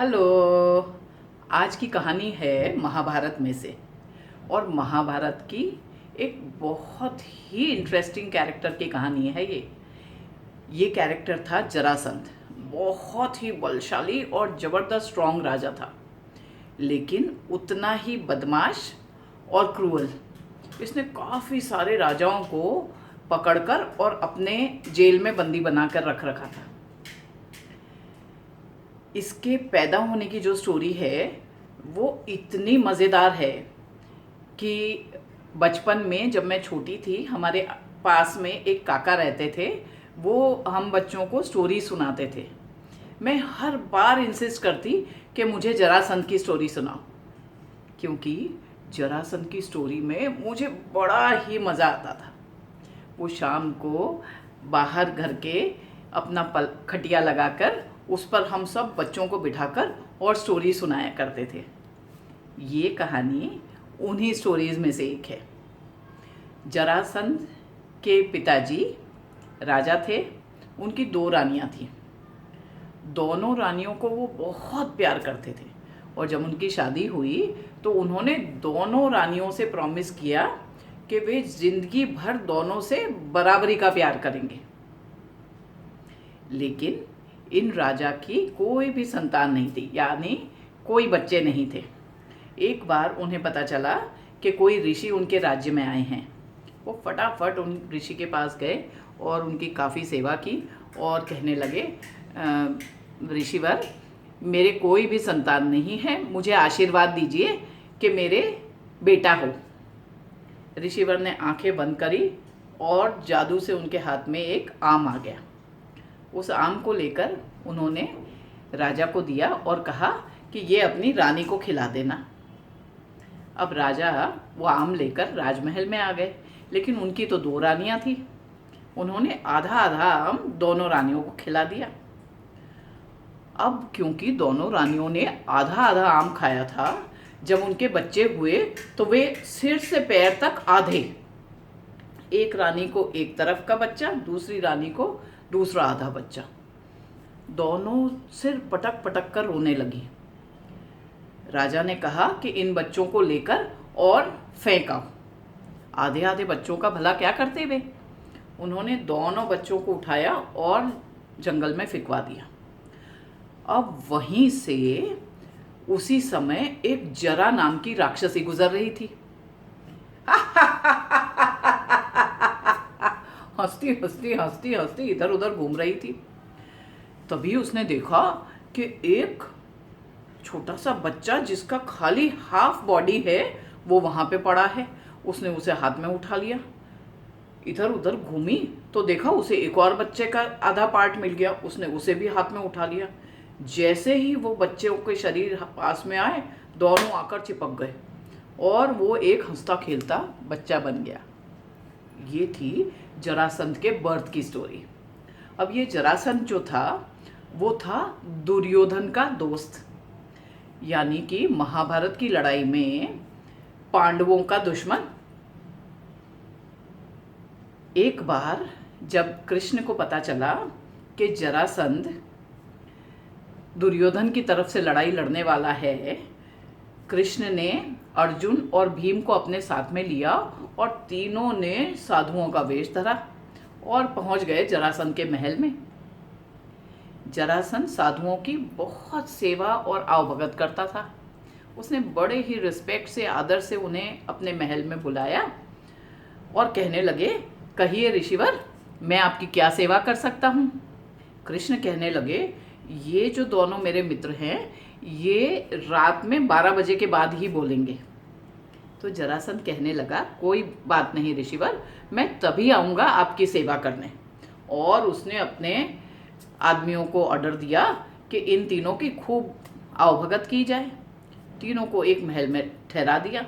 Hello. आज की कहानी है महाभारत में से। और महाभारत की एक बहुत ही इंटरेस्टिंग कैरेक्टर की कहानी है ये कैरेक्टर था जरासंध। बहुत ही बलशाली और ज़बरदस्त स्ट्रॉन्ग राजा था, लेकिन उतना ही बदमाश और क्रूअल। इसने काफ़ी सारे राजाओं को पकड़कर और अपने जेल में बंदी बनाकर रख रखा था। इसके पैदा होने की जो स्टोरी है वो इतनी मज़ेदार है कि बचपन में जब मैं छोटी थी, हमारे पास में एक काका रहते थे। वो हम बच्चों को स्टोरी सुनाते थे। मैं हर बार इंसिस्ट करती कि मुझे जरासंध की स्टोरी सुनाओ, क्योंकि जरासंध की स्टोरी में मुझे बड़ा ही मज़ा आता था। वो शाम को बाहर घर के अपना खटिया लगाकर उस पर हम सब बच्चों को बिठाकर और स्टोरी सुनाया करते थे। ये कहानी उन्हीं स्टोरीज में से एक है। जरासंध के पिताजी राजा थे। उनकी 2 रानियां थीं। दोनों रानियों को वो बहुत प्यार करते थे, और जब उनकी शादी हुई तो उन्होंने दोनों रानियों से प्रॉमिस किया कि वे जिंदगी भर दोनों से बराबरी का प्यार करेंगे। लेकिन इन राजा की कोई भी संतान नहीं थी, यानी कोई बच्चे नहीं थे। एक बार उन्हें पता चला कि कोई ऋषि उनके राज्य में आए हैं। वो फटाफट उन ऋषि के पास गए और उनकी काफ़ी सेवा की और कहने लगे, ऋषिवर, मेरे कोई भी संतान नहीं है, मुझे आशीर्वाद दीजिए कि मेरे बेटा हो। ऋषिवर ने आंखें बंद करी और जादू से उनके हाथ में एक आम आ गया। उस आम को लेकर उन्होंने राजा को दिया और कहा कि ये अपनी रानी को खिला देना। अब राजा वो आम लेकर राजमहल में आ गए, लेकिन उनकी तो 2 रानियां थी। उन्होंने आधा आधा आम दोनों रानियों को खिला दिया। अब क्योंकि दोनों रानियों ने आधा आधा आम खाया था, जब उनके बच्चे हुए तो वे सिर से पैर तक आधे, एक रानी को एक तरफ का बच्चा, दूसरी रानी को दूसरा आधा बच्चा। दोनों सिर पटक पटक कर रोने लगी। राजा ने कहा कि इन बच्चों को लेकर और फेंक आओ। आधे आधे बच्चों का भला क्या करते वे। उन्होंने दोनों बच्चों को उठाया और जंगल में फिकवा दिया। अब वहीं से उसी समय एक जरा नाम की राक्षसी गुजर रही थी। हंसती हंसती हंसती हंसती इधर उधर घूम रही थी। तभी उसने देखा कि एक छोटा सा बच्चा, जिसका खाली हाफ बॉडी है, वो वहां पे पड़ा है। उसने उसे हाथ में उठा लिया। इधर उधर घूमी तो देखा उसे एक और बच्चे का आधा पार्ट मिल गया। उसने उसे भी हाथ में उठा लिया। जैसे ही वो बच्चों के शरीर पास में आए, दोनों आकर चिपक गए और वो एक हंसता खेलता बच्चा बन गया। ये थी जरासंध के बर्थ की स्टोरी। अब ये जरासंध जो था वो था दुर्योधन का दोस्त, यानी कि महाभारत की लड़ाई में पांडवों का दुश्मन। एक बार जब कृष्ण को पता चला कि जरासंध दुर्योधन की तरफ से लड़ाई लड़ने वाला है, कृष्ण ने अर्जुन और भीम को अपने साथ में लिया और तीनों ने साधुओं का वेश धरा और पहुंच गए जरासंध के महल में। जरासंध साधुओं की बहुत सेवा और आवभगत करता था। उसने बड़े ही रिस्पेक्ट से, आदर से उन्हें अपने महल में बुलाया और कहने लगे, कहिए ऋषिवर, मैं आपकी क्या सेवा कर सकता हूँ। कृष्ण कहने लगे, ये जो दोनों मेरे मित्र हैं, ये रात में 12 बजे के बाद ही बोलेंगे। तो जरासंध कहने लगा, कोई बात नहीं ऋषिवर, मैं तभी आऊँगा आपकी सेवा करने। और उसने अपने आदमियों को ऑर्डर दिया कि इन तीनों की खूब आवभगत की जाए। तीनों को एक महल में ठहरा दिया।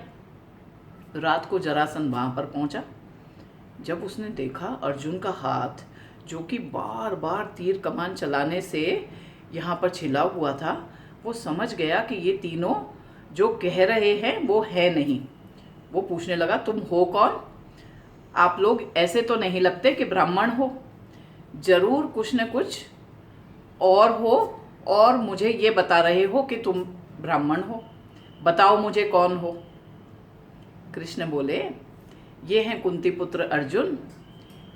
रात को जरासंध वहाँ पर पहुँचा। जब उसने देखा अर्जुन का हाथ, जो कि बार बार तीर कमान चलाने से यहाँ पर छिला हुआ था, वो समझ गया कि ये तीनों जो कह रहे हैं वो है नहीं। वो पूछने लगा, तुम हो कौन? आप लोग ऐसे तो नहीं लगते कि ब्राह्मण हो, जरूर कुछ न कुछ और हो और मुझे ये बता रहे हो कि तुम ब्राह्मण हो, बताओ मुझे कौन हो। कृष्ण बोले, ये हैं कुंती पुत्र अर्जुन,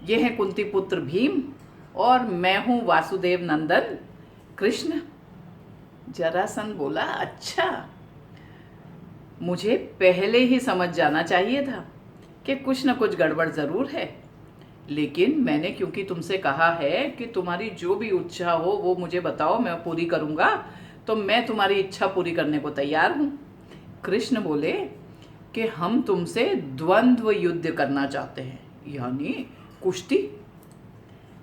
ये हैं कुंती पुत्र भीम, और मैं हूँ वासुदेव नंदन कृष्ण। जरासंध बोला, अच्छा, मुझे पहले ही समझ जाना चाहिए था कि कुछ न कुछ गड़बड़ ज़रूर है, लेकिन मैंने क्योंकि तुमसे कहा है कि तुम्हारी जो भी इच्छा हो वो मुझे बताओ, मैं पूरी करूँगा, तो मैं तुम्हारी इच्छा पूरी करने को तैयार हूँ। कृष्ण बोले कि हम तुमसे द्वंद्व युद्ध करना चाहते हैं, यानी कुश्ती।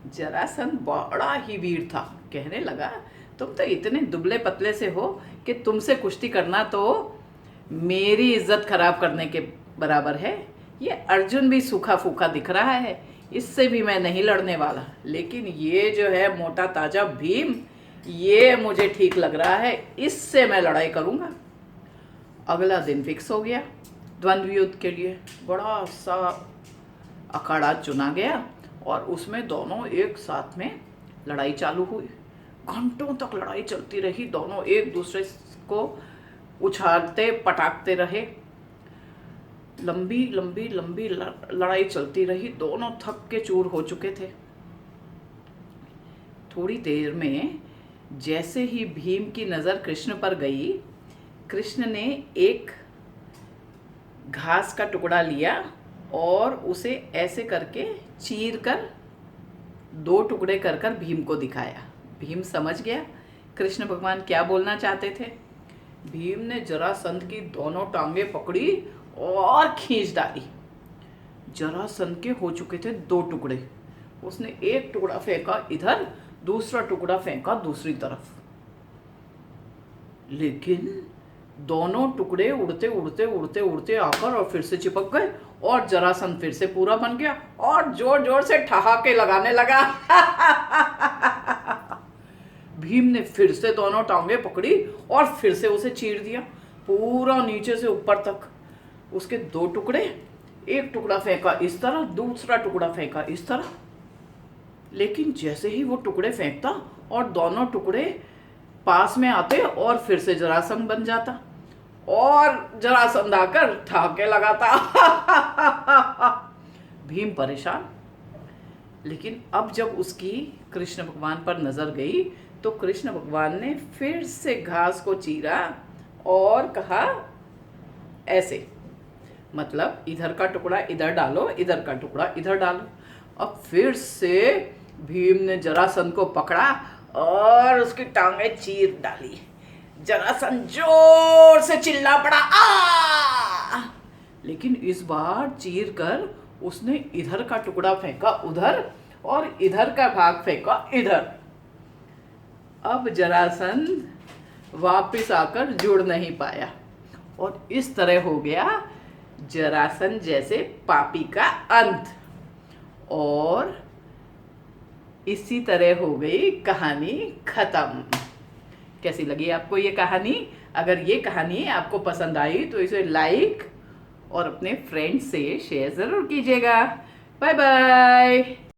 जरासंध बड़ा ही वीर था, कहने लगा, तुम तो इतने दुबले पतले से हो कि तुमसे कुश्ती करना तो मेरी इज्जत खराब करने के बराबर है। ये अर्जुन भी सूखा फूखा दिख रहा है, इससे भी मैं नहीं लड़ने वाला, लेकिन ये जो है मोटा ताजा भीम, ये मुझे ठीक लग रहा है, इससे मैं लड़ाई करूँगा। अगला दिन फिक्स हो गया द्वंद्व युद्ध के लिए। बड़ा सा अखाड़ा चुना गया और उसमें दोनों एक साथ में लड़ाई चालू हुई। घंटों तक लड़ाई चलती रही, दोनों एक दूसरे को उछालते पटाखते रहे। लंबी लंबी लंबी लड़ाई चलती रही, दोनों थक के चूर हो चुके थे। थोड़ी देर में जैसे ही भीम की नज़र कृष्ण पर गई, कृष्ण ने एक घास का टुकड़ा लिया और उसे ऐसे करके चीर कर दो टुकड़े कर कर भीम को दिखाया। भीम समझ गया कृष्ण भगवान क्या बोलना चाहते थे। भीम ने जरासंध की दोनों टांगे पकड़ी और खींच डाली। जरासंध के हो चुके थे दो टुकड़े। उसने एक टुकड़ा फेंका इधर, दूसरा टुकड़ा फेंका दूसरी तरफ, लेकिन दोनों टुकड़े उड़ते उड़ते उड़ते उड़ते आकर और फिर से चिपक गए और जरासंध फिर से पूरा बन गया और जोर जोर से ठहाके लगाने लगा। भीम ने फिर से दोनों टांगे पकड़ी और फिर से उसे चीर दिया पूरा नीचे से ऊपर तक। उसके दो टुकड़े, एक टुकड़ा फेंका इस तरह, दूसरा टुकड़ा फेंका इस तरह, लेकिन जैसे ही वो टुकड़े फेंकता और दोनों टुकड़े पास में आते और फिर से जरासंध बन जाता और जरासंध आकर ठहाके लगाता। भीम परेशान। लेकिन अब जब उसकी कृष्ण भगवान पर नजर गई तो कृष्ण भगवान ने फिर से घास को चीरा और कहा ऐसे, मतलब इधर का टुकड़ा इधर डालो, इधर का टुकड़ा इधर डालो। अब फिर से भीम ने जरासंध को पकड़ा और उसकी टांगे चीर डाली। जरासंध जोर से चिल्ला पड़ा, आ! लेकिन इस बार चीर कर उसने इधर का टुकड़ा फेंका उधर और इधर का भाग फेंका इधर। अब जरासंध वापिस आकर जुड़ नहीं पाया और इस तरह हो गया जरासंध जैसे पापी का अंत। और इसी तरह हो गई कहानी खत्म। कैसी लगी आपको ये कहानी? अगर ये कहानी आपको पसंद आई तो इसे लाइक और अपने फ्रेंड्स से शेयर ज़रूर कीजिएगा। Bye bye.